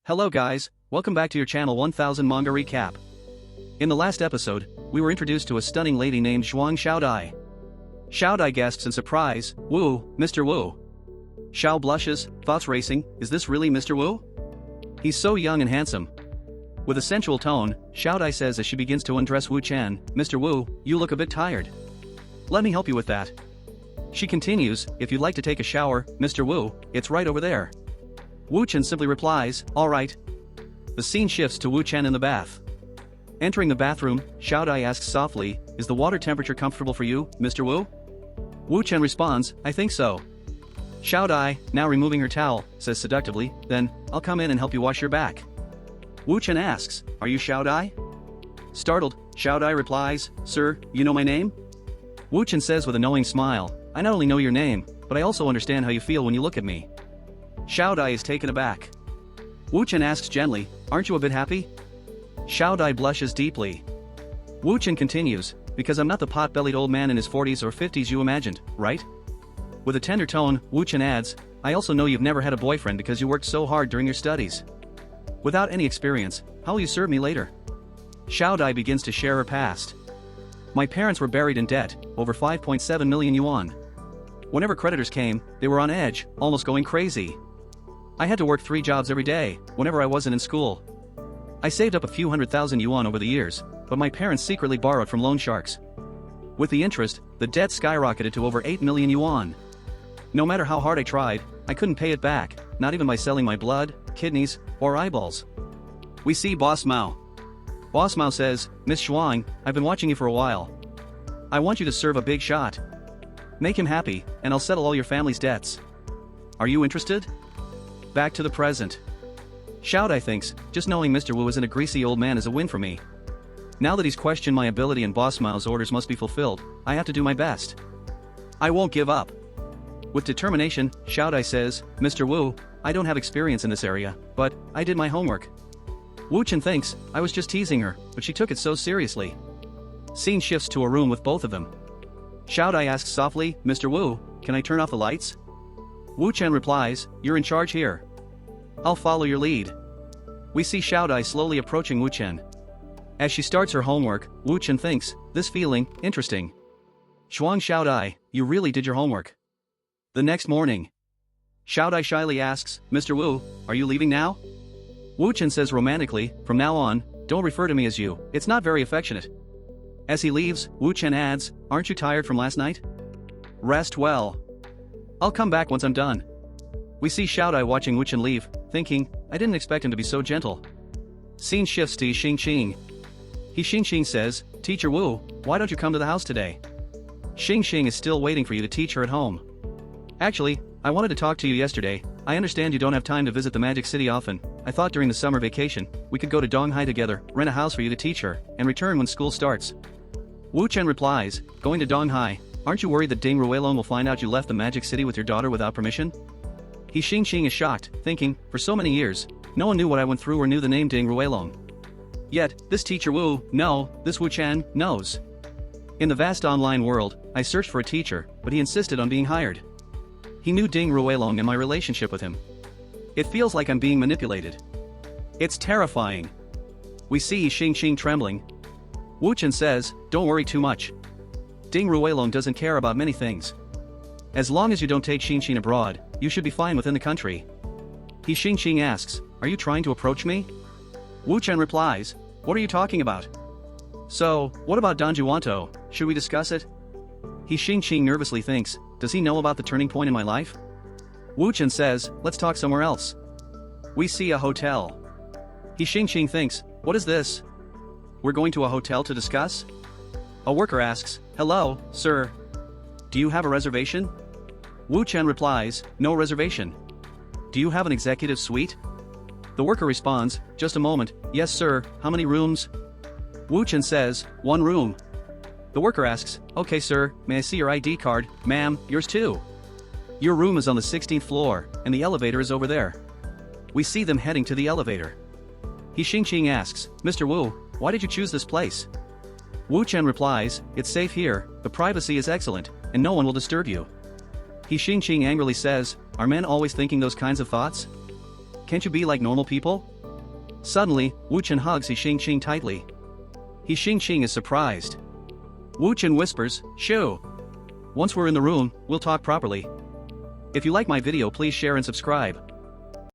Hello guys, welcome back to your channel 1000 Manga Recap. In the last episode, we were introduced to a stunning lady named Zhuang Xiaodai. Xiaodai gasps in surprise, "Wu, Mr. Wu." Xiao blushes, thoughts racing, is this really Mr. Wu? He's so young and handsome. With a sensual tone, Xiaodai says as she begins to undress Wu Chen, "Mr. Wu, you look a bit tired. Let me help you with that." She continues, "If you'd like to take a shower, Mr. Wu, it's right over there." Wu Chen simply replies, "All right." The scene shifts to Wu Chen in the bath. Entering the bathroom, Xiaodai asks softly, "Is the water temperature comfortable for you, Mr. Wu?" Wu Chen responds, "I think so." Xiaodai, now removing her towel, says seductively, "Then, I'll come in and help you wash your back." Wu Chen asks, "Are you Xiaodai?" Startled, Xiaodai replies, "Sir, you know my name?" Wu Chen says with a knowing smile, "I not only know your name, but I also understand how you feel when you look at me." Xiaodai is taken aback. Wu Chen asks gently, "Aren't you a bit happy?" Xiaodai blushes deeply. Wu Chen continues, "Because I'm not the pot-bellied old man in his 40s or 50s you imagined, right?" With a tender tone, Wu Chen adds, "I also know you've never had a boyfriend because you worked so hard during your studies. Without any experience, how will you serve me later?" Xiaodai begins to share her past. "My parents were buried in debt, over 5.7 million yuan. Whenever creditors came, they were on edge, almost going crazy. I had to work 3 jobs every day, whenever I wasn't in school. I saved up a few 100,000 yuan over the years, but my parents secretly borrowed from loan sharks. With the interest, the debt skyrocketed to over 8 million yuan. No matter how hard I tried, I couldn't pay it back, not even by selling my blood, kidneys, or eyeballs." We see Boss Mao. Boss Mao says, "Miss Zhuang, I've been watching you for a while. I want you to serve a big shot. Make him happy, and I'll settle all your family's debts. Are you interested?" Back to the present. Xiaodai thinks, just knowing Mr. Wu isn't a greasy old man is a win for me. Now that he's questioned my ability and Boss Mao's orders must be fulfilled, I have to do my best. I won't give up. With determination, Xiaodai says, "Mr. Wu, I don't have experience in this area, but I did my homework." Wu Chen thinks, I was just teasing her, but she took it so seriously. Scene shifts to a room with both of them. Xiaodai asks softly, "Mr. Wu, can I turn off the lights?" Wu Chen replies, "You're in charge here. I'll follow your lead." We see Xiaodai slowly approaching Wu Chen. As she starts her homework, Wu Chen thinks, this feeling, interesting. "Zhuang Xiaodai, you really did your homework." The next morning, Xiaodai shyly asks, "Mr. Wu, are you leaving now?" Wu Chen says romantically, "From now on, don't refer to me as you, it's not very affectionate." As he leaves, Wu Chen adds, "Aren't you tired from last night? Rest well. I'll come back once I'm done." We see Xiaodai watching Wu Chen leave, thinking, I didn't expect him to be so gentle. Scene shifts to Xingxing. Xingxing says, "Teacher Wu, why don't you come to the house today? Xingxing is still waiting for you to teach her at home. Actually, I wanted to talk to you yesterday. I understand you don't have time to visit the Magic City often. I thought during the summer vacation, we could go to Donghai together, rent a house for you to teach her, and return when school starts." Wu Chen replies, "Going to Donghai? Aren't you worried that Ding Ruilong will find out you left the Magic City with your daughter without permission?" Xingxing is shocked, thinking, for so many years, no one knew what I went through or knew the name Ding Ruilong. Yet, this teacher Wu, this Wu Chen, knows. In the vast online world, I searched for a teacher, but he insisted on being hired. He knew Ding Ruilong and my relationship with him. It feels like I'm being manipulated. It's terrifying. We see Xingxing trembling. Wu Chen says, "Don't worry too much. Ding Ruilong doesn't care about many things. As long as you don't take Xingxing abroad, you should be fine within the country." Xingxing asks, "Are you trying to approach me?" Wu Chen replies, "What are you talking about? So, what about Don Juanto, should we discuss it?" Xingxing nervously thinks, does he know about the turning point in my life? Wu Chen says, "Let's talk somewhere else." We see a hotel. Xingxing thinks, what is this? We're going to a hotel to discuss? A worker asks, "Hello, sir. Do you have a reservation?" Wu Chen replies, "No reservation. Do you have an executive suite?" The worker responds, "Just a moment, yes sir, how many rooms?" Wu Chen says, "1 room." The worker asks, "Okay sir, may I see your ID card?" "Ma'am, yours too. Your room is on the 16th floor, and the elevator is over there." We see them heading to the elevator. Xingxing asks, "Mr. Wu, why did you choose this place?" Wu Chen replies, "It's safe here, the privacy is excellent, and no one will disturb you." Xingxing angrily says, "Are men always thinking those kinds of thoughts? can't you be like normal people? Suddenly, Wu Chen hugs He Xing tightly. He Xing is surprised. Wu Chen whispers, "Shoo. Once we're in the room, we'll talk properly." If you like my video, please share and subscribe.